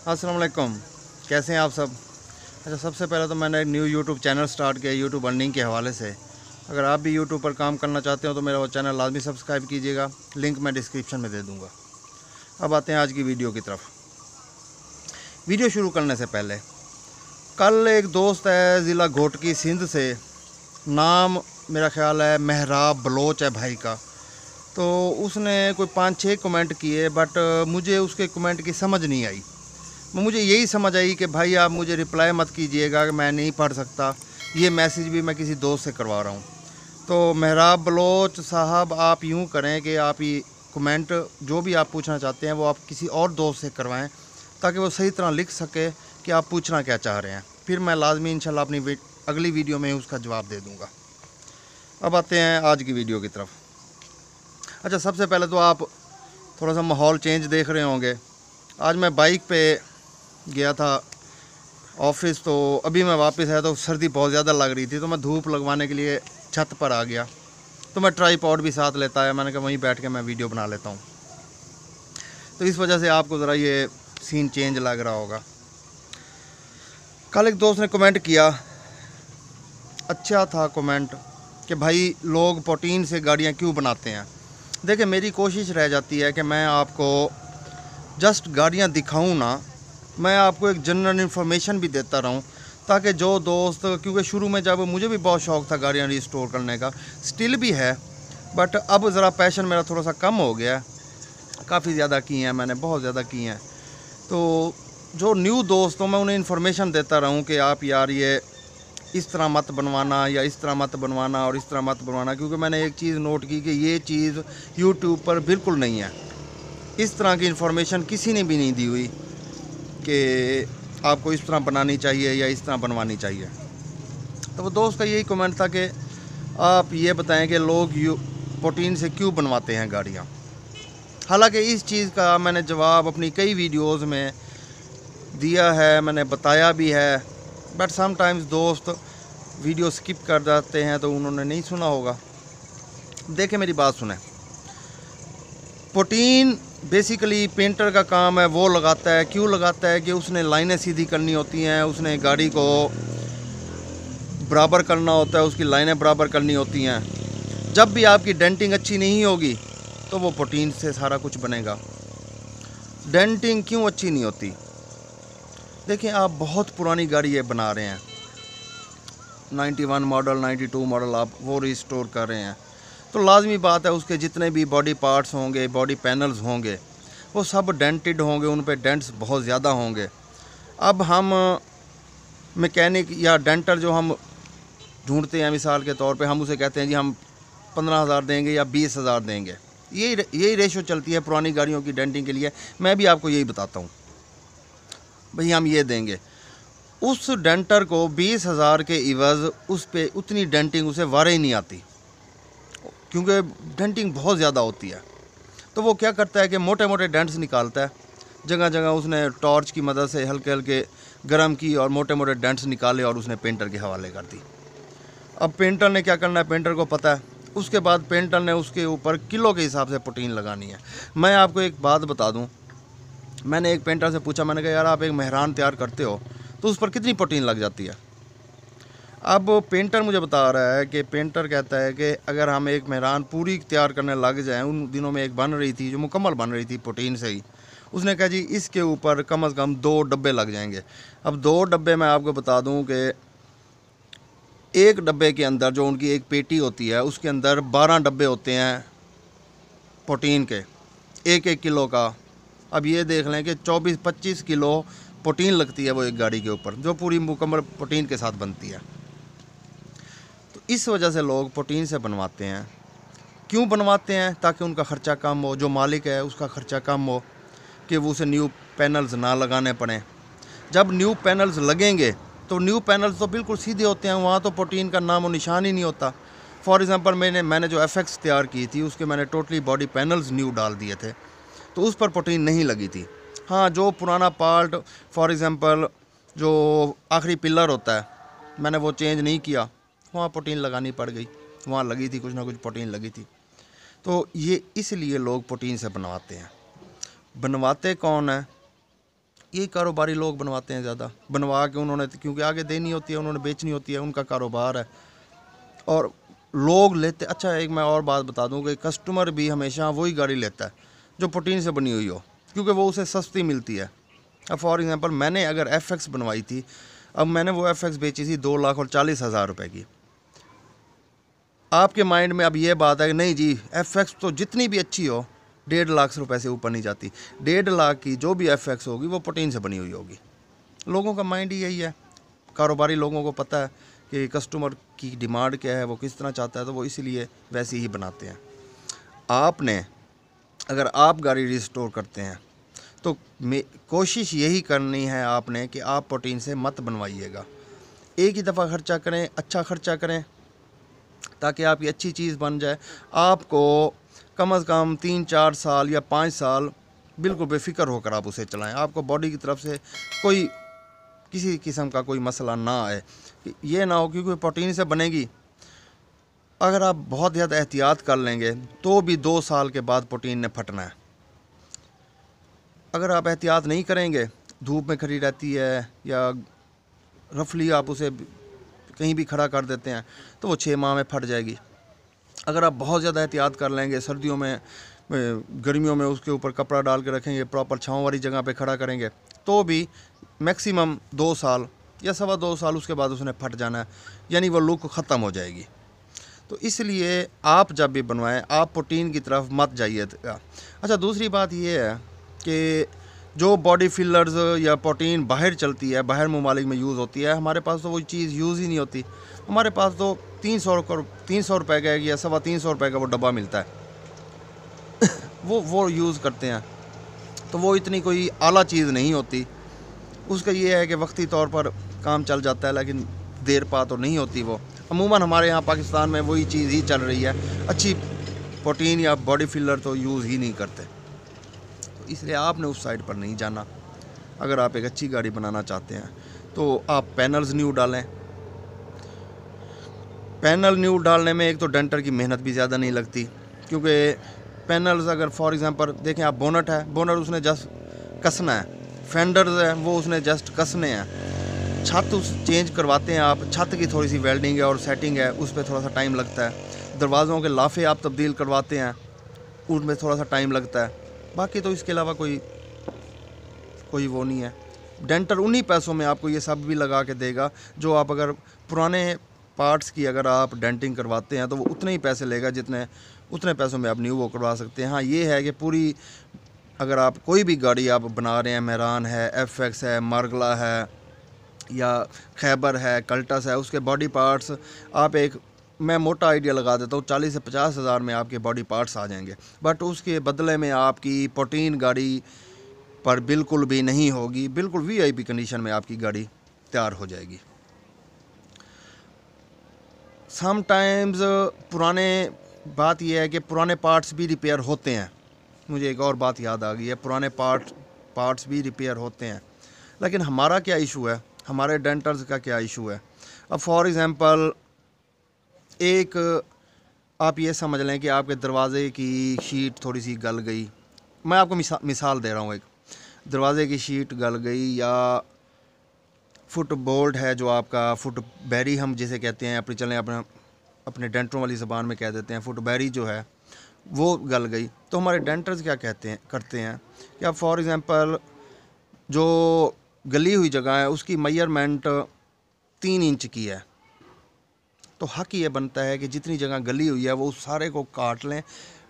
अस्सलाम वालेकुम, कैसे हैं आप सब। अच्छा, सबसे पहले तो मैंने एक न्यू यूट्यूब चैनल स्टार्ट किया यूट्यूब अर्निंग के हवाले से। अगर आप भी यूट्यूब पर काम करना चाहते हो तो मेरा वो चैनल लाजमी सब्सक्राइब कीजिएगा, लिंक मैं डिस्क्रिप्शन में दे दूँगा। अब आते हैं आज की वीडियो की तरफ। वीडियो शुरू करने से पहले, कल एक दोस्त है ज़िला घोटकी सिंध से, नाम मेरा ख्याल है महराब बलोच है भाई का। तो उसने कोई 5-6 कमेंट किए, बट मुझे उसके कमेंट की समझ नहीं आई। मुझे यही समझ आई कि भाई आप मुझे रिप्लाई मत कीजिएगा, मैं नहीं पढ़ सकता। ये मैसेज भी मैं किसी दोस्त से करवा रहा हूँ। तो महराब बलोच साहब, आप यूँ करें कि आप ये कमेंट जो भी आप पूछना चाहते हैं वो आप किसी और दोस्त से करवाएं, ताकि वो सही तरह लिख सके कि आप पूछना क्या चाह रहे हैं। फिर मैं लाजमी इंशाल्लाह अपनी अगली वीडियो में उसका जवाब दे दूँगा। अब आते हैं आज की वीडियो की तरफ। अच्छा, सबसे पहले तो आप थोड़ा सा माहौल चेंज देख रहे होंगे। आज मैं बाइक पे गया था ऑफिस, तो अभी मैं वापस आया तो सर्दी बहुत ज़्यादा लग रही थी, तो मैं धूप लगवाने के लिए छत पर आ गया। तो मैं ट्राईपॉड भी साथ लेता है, मैंने कहा वहीं बैठ के मैं वीडियो बना लेता हूँ। तो इस वजह से आपको ज़रा ये सीन चेंज लग रहा होगा। कल एक दोस्त ने कमेंट किया, अच्छा था कमेंट, कि भाई लोग प्रोटीन से गाड़ियाँ क्यों बनाते हैं। देखिए, मेरी कोशिश रह जाती है कि मैं आपको जस्ट गाड़ियाँ दिखाऊँ ना, मैं आपको एक जनरल इन्फॉर्मेशन भी देता रहूं, ताकि जो दोस्त, क्योंकि शुरू में जब मुझे भी बहुत शौक़ था गाड़ियाँ रिस्टोर करने का, स्टिल भी है, बट अब ज़रा पैशन मेरा थोड़ा सा कम हो गया। काफ़ी ज़्यादा की हैं मैंने, बहुत ज़्यादा की हैं। तो जो न्यू दोस्त हो, मैं उन्हें इन्फॉर्मेशन देता रहूं कि आप यार ये इस तरह मत बनवाना, या इस तरह मत बनवाना और इस तरह मत बनवाना। क्योंकि मैंने एक चीज़ नोट की कि ये चीज़ यूट्यूब पर बिल्कुल नहीं है। इस तरह की इन्फॉर्मेशन किसी ने भी नहीं दी हुई कि आपको इस तरह बनानी चाहिए या इस तरह बनवानी चाहिए। तो वो दोस्त का यही कमेंट था कि आप ये बताएं कि लोग प्रोटीन से क्यों बनवाते हैं गाड़ियाँ। हालांकि इस चीज़ का मैंने जवाब अपनी कई वीडियोस में दिया है, मैंने बताया भी है, बट समटाइम्स दोस्त वीडियो स्किप कर जाते हैं, तो उन्होंने नहीं सुना होगा। देखें, मेरी बात सुने। प्रोटीन बेसिकली पेंटर का काम है, वो लगाता है। क्यों लगाता है? कि उसने लाइनें सीधी करनी होती हैं, उसने गाड़ी को बराबर करना होता है, उसकी लाइनें बराबर करनी होती हैं। जब भी आपकी डेंटिंग अच्छी नहीं होगी तो वो प्रोटीन से सारा कुछ बनेगा। डेंटिंग क्यों अच्छी नहीं होती? देखिए, आप बहुत पुरानी गाड़ी ये बना रहे हैं, 91 मॉडल, 92 मॉडल, आप वो रिस्टोर कर रहे हैं, तो लाजमी बात है उसके जितने भी बॉडी पार्ट्स होंगे, बॉडी पैनल्स होंगे, वो सब डेंटेड होंगे, उन पे डेंट्स बहुत ज़्यादा होंगे। अब हम मैकेनिक या डेंटर जो हम ढूंढते हैं, मिसाल के तौर पे हम उसे कहते हैं जी हम 15,000 देंगे या 20,000 देंगे। यही रेशो चलती है पुरानी गाड़ियों की डेंटिंग के लिए। मैं भी आपको यही बताता हूँ, भाई हम ये देंगे। उस डेंटर को 20,000 के इवज़ उस पर उतनी डेंटिंग उसे वारे ही नहीं आती, क्योंकि डेंटिंग बहुत ज़्यादा होती है। तो वो क्या करता है कि मोटे मोटे डेंट्स निकालता है। जगह जगह उसने टॉर्च की मदद से हल्के हल्के गर्म की और मोटे मोटे डेंट्स निकाले और उसने पेंटर के हवाले कर दी। अब पेंटर ने क्या करना है, पेंटर को पता है। उसके बाद पेंटर ने उसके ऊपर किलो के हिसाब से प्रोटीन लगानी है। मैं आपको एक बात बता दूं, मैंने एक पेंटर से पूछा, मैंने कहा यार आप एक मेहरान तैयार करते हो तो उस पर कितनी प्रोटीन लग जाती है। अब पेंटर मुझे बता रहा है कि पेंटर कहता है कि अगर हम एक मेहरान पूरी तैयार करने लग जाएं, उन दिनों में एक बन रही थी जो मुकम्मल बन रही थी प्रोटीन से ही, उसने कहा जी इसके ऊपर कम से कम 2 डब्बे लग जाएंगे। अब 2 डब्बे मैं आपको बता दूं कि एक डब्बे के अंदर जो उनकी एक पेटी होती है उसके अंदर 12 डब्बे होते हैं प्रोटीन के, 1-1 किलो का। अब ये देख लें कि 24-25 किलो प्रोटीन लगती है वो एक गाड़ी के ऊपर, जो पूरी मुकम्मल प्रोटीन के साथ बनती है। तो इस वजह से लोग प्रोटीन से बनवाते हैं। क्यों बनवाते हैं? ताकि उनका ख़र्चा कम हो, जो मालिक है उसका ख़र्चा कम हो, कि वो उसे न्यू पैनल्स ना लगाने पड़ें। जब न्यू पैनल्स लगेंगे तो न्यू पैनल्स तो बिल्कुल सीधे होते हैं, वहाँ तो प्रोटीन का नाम और निशान ही नहीं होता। फॉर एग्ज़ाम्पल मैंने जो FX तैयार की थी उसके मैंने टोटली बॉडी पैनल्स न्यू डाल दिए थे, तो उस पर प्रोटीन नहीं लगी थी। हाँ, जो पुराना पार्ट, फॉर एग्ज़ाम्पल जो आखिरी पिलर होता है, मैंने वो चेंज नहीं किया, वहाँ प्रोटीन लगानी पड़ गई, वहाँ लगी थी, कुछ ना कुछ प्रोटीन लगी थी। तो ये इसलिए लोग प्रोटीन से बनवाते हैं। बनवाते कौन है? ये कारोबारी लोग बनवाते हैं ज़्यादा, बनवा के उन्होंने, क्योंकि आगे देनी होती है, उन्होंने बेचनी होती है, उनका कारोबार है और लोग लेते। अच्छा, एक मैं और बात बता दूं कि कस्टमर भी हमेशा वही गाड़ी लेता है जो प्रोटीन से बनी हुई हो, क्योंकि वो उसे सस्ती मिलती है। अब फॉर एग्ज़ाम्पल मैंने अगर FX बनवाई थी, अब मैंने वो FX बेची थी 2,40,000 रुपये की। आपके माइंड में अब ये बात है कि नहीं जी, FX तो जितनी भी अच्छी हो 1.5 लाख रुपए से ऊपर नहीं जाती। 1.5 लाख की जो भी FX होगी वो प्रोटीन से बनी हुई होगी। लोगों का माइंड ही यही है, कारोबारी लोगों को पता है कि कस्टमर की डिमांड क्या है, वो किस तरह चाहता है, तो वो इसीलिए वैसे ही बनाते हैं। आपने अगर आप गाड़ी रिस्टोर करते हैं तो कोशिश यही करनी है आपने कि आप प्रोटीन से मत बनवाइएगा। एक ही दफ़ा खर्चा करें, अच्छा खर्चा करें, ताकि आपकी अच्छी चीज़ बन जाए। आपको कम से कम 3-4 साल या 5 साल बिल्कुल बेफिक्र होकर आप उसे चलाएं। आपको बॉडी की तरफ से कोई किसी किस्म का कोई मसला ना आए। ये ना हो क्योंकि प्रोटीन से बनेगी, अगर आप बहुत ज़्यादा एहतियात कर लेंगे तो भी 2 साल के बाद प्रोटीन ने फटना है। अगर आप एहतियात नहीं करेंगे, धूप में खड़ी रहती है या रफली आप उसे कहीं भी खड़ा कर देते हैं तो वो 6 माह में फट जाएगी। अगर आप बहुत ज़्यादा एहतियात कर लेंगे, सर्दियों में, गर्मियों में उसके ऊपर कपड़ा डाल के रखेंगे, प्रॉपर छाँव वाली जगह पे खड़ा करेंगे, तो भी मैक्सिमम 2 साल या 2.25 साल उसके बाद उसने फट जाना है, यानी वो लुक ख़त्म हो जाएगी। तो इसलिए आप जब भी बनवाएं आप प्रोटीन की तरफ मत जाइएगा। अच्छा, दूसरी बात ये है कि जो बॉडी फिलर्स या प्रोटीन बाहर चलती है, बाहर ममालिक में यूज़ होती है, हमारे पास तो वो चीज़ यूज़ ही नहीं होती। हमारे पास तो 300 रुपये का या 325 रुपये का वो डब्बा मिलता है वो यूज़ करते हैं, तो वो इतनी कोई आला चीज़ नहीं होती। उसका ये है कि वक्ती तौर पर काम चल जाता है, लेकिन देर पा तो नहीं होती वो। अमूमन हमारे यहाँ पाकिस्तान में वही चीज़ ही चल रही है, अच्छी प्रोटीन या बॉडी फिलर तो यूज़ ही नहीं करते। तो इसलिए आपने उस साइड पर नहीं जाना। अगर आप एक अच्छी गाड़ी बनाना चाहते हैं तो आप पैनल्स न्यू डालें। पैनल न्यू डालने में एक तो डेंटर की मेहनत भी ज़्यादा नहीं लगती, क्योंकि पैनल्स अगर फॉर एग्ज़ाम्पल देखें आप, बोनट है, बोनट उसने जस्ट कसना है, फेंडर्स है वो उसने जस्ट कसने हैं, छत उस चेंज करवाते हैं आप, छत की थोड़ी सी वेल्डिंग है और सेटिंग है, उस पर थोड़ा सा टाइम लगता है। दरवाज़ों के लाफे आप तब्दील करवाते हैं, उनमें थोड़ा सा टाइम लगता है। बाकी तो इसके अलावा कोई वो नहीं है। डेंटर उन्हीं पैसों में आपको ये सब भी लगा के देगा जो आप अगर पुराने पार्ट्स की अगर आप डेंटिंग करवाते हैं तो वो उतने ही पैसे लेगा उतने पैसों में आप न्यू वो करवा सकते हैं। हाँ, ये है कि पूरी अगर आप कोई भी गाड़ी आप बना रहे हैं, मेहरान है, FX है, मार्गला है या खैबर है, कल्टस है, उसके बॉडी पार्ट्स आप मैं मोटा आइडिया लगा देता हूँ 40 से 50 हज़ार में आपके बॉडी पार्ट्स आ जाएंगे। बट उसके बदले में आपकी प्रोटीन गाड़ी पर बिल्कुल भी नहीं होगी, बिल्कुल VIP कंडीशन में आपकी गाड़ी तैयार हो जाएगी। समटाइम्स बात यह है कि पुराने पार्ट्स भी रिपेयर होते हैं। मुझे एक और बात याद आ गई है, पुराने पार्ट्स भी रिपेयर होते हैं, लेकिन हमारा क्या इशू है, हमारे डेंटर्स का क्या इशू है। अब फॉर एग्ज़ाम्पल एक आप ये समझ लें कि आपके दरवाज़े की शीट थोड़ी सी गल गई। मैं आपको मिसाल दे रहा हूँ, एक दरवाज़े की शीट गल गई या फुट बोल्ट है जो आपका फुट बैरी हम जिसे कहते हैं, अपने डेंटरों वाली ज़बान में कह देते हैं, फुट बैरी जो है वो गल गई। तो हमारे डेंटर्स क्या करते हैं कि आप फॉर एग्ज़ाम्पल जो गली हुई जगह है उसकी मेजरमेंट 3 इंच की है, तो हक ये बनता है कि जितनी जगह गली हुई है वो उस सारे को काट लें,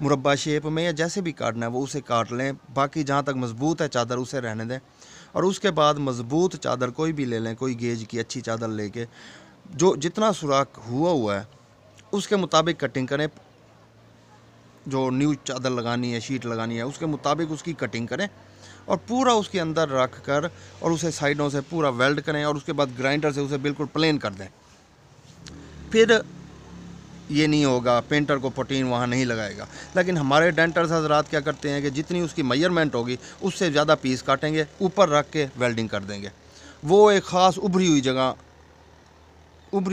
मुरब्बा शेप में या जैसे भी काटना है वो उसे काट लें। बाकी जहाँ तक मज़बूत है चादर उसे रहने दें, और उसके बाद मज़बूत चादर कोई भी ले लें, कोई गेज की अच्छी चादर लेके जो जितना सुराख हुआ है उसके मुताबिक कटिंग करें। जो न्यू चादर लगानी है, शीट लगानी है, उसके मुताबिक उसकी कटिंग करें और पूरा उसके अंदर रख कर और उसे साइडों से पूरा वेल्ड करें और उसके बाद ग्राइंडर से उसे बिल्कुल प्लेन कर दें। फिर ये नहीं होगा, पेंटर को प्रोटीन वहाँ नहीं लगाएगा। लेकिन हमारे डेंटर्स हजरात क्या करते हैं कि जितनी उसकी मेजरमेंट होगी उससे ज़्यादा पीस काटेंगे, ऊपर रख के वेल्डिंग कर देंगे। वो एक ख़ास उभरी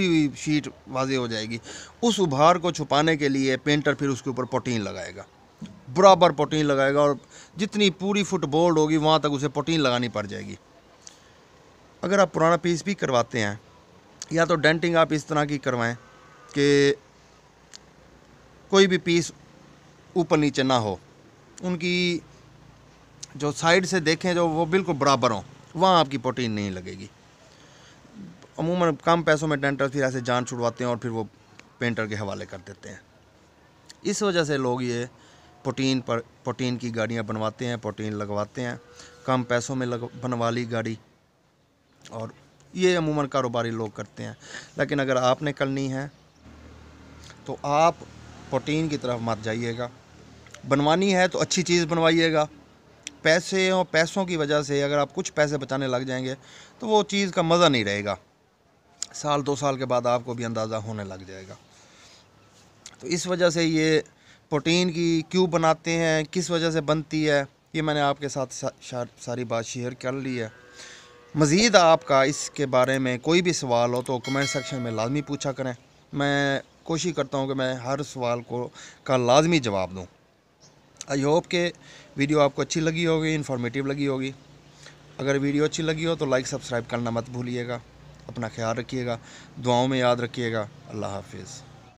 हुई शीट वाज़े हो जाएगी। उस उभार को छुपाने के लिए पेंटर फिर उसके ऊपर प्रोटीन लगाएगा। बराबर प्रोटीन लगाएगा और जितनी पूरी फुट बोल्ड होगी वहाँ तक उसे प्रोटीन लगानी पड़ जाएगी। अगर आप पुराना पीस भी करवाते हैं या तो डेंटिंग आप इस तरह की करवाएं कि कोई भी पीस ऊपर नीचे ना हो, उनकी जो साइड से देखें जो वो बिल्कुल बराबर हों, वहाँ आपकी प्रोटीन नहीं लगेगी। अमूमन कम पैसों में डेंटर फिर ऐसे जान छुड़वाते हैं और फिर वो पेंटर के हवाले कर देते हैं। इस वजह से लोग ये प्रोटीन की गाड़ियाँ बनवाते हैं, प्रोटीन लगवाते हैं, कम पैसों में बनवा ली गाड़ी, और ये अमूमन कारोबारी लोग करते हैं। लेकिन अगर आपने करनी है तो आप प्रोटीन की तरफ मत जाइएगा। बनवानी है तो अच्छी चीज़ बनवाइएगा। पैसों की वजह से अगर आप कुछ पैसे बचाने लग जाएंगे तो वो चीज़ का मज़ा नहीं रहेगा। साल 2 साल के बाद आपको भी अंदाज़ा होने लग जाएगा। तो इस वजह से ये प्रोटीन की क्यों बनाते हैं, किस वजह से बनती है, ये मैंने आपके साथ सारी बात शेयर कर ली है। मज़ीद आपका इसके बारे में कोई भी सवाल हो तो कमेंट सेक्शन में लाजमी पूछा करें। मैं कोशिश करता हूँ कि मैं हर सवाल का लाजमी जवाब दूँ। आई होप के वीडियो आपको अच्छी लगी होगी, इन्फॉर्मेटिव लगी होगी। अगर वीडियो अच्छी लगी हो तो लाइक सब्सक्राइब करना मत भूलिएगा। अपना ख्याल रखिएगा, दुआओं में याद रखिएगा। अल्लाह हाफिज़।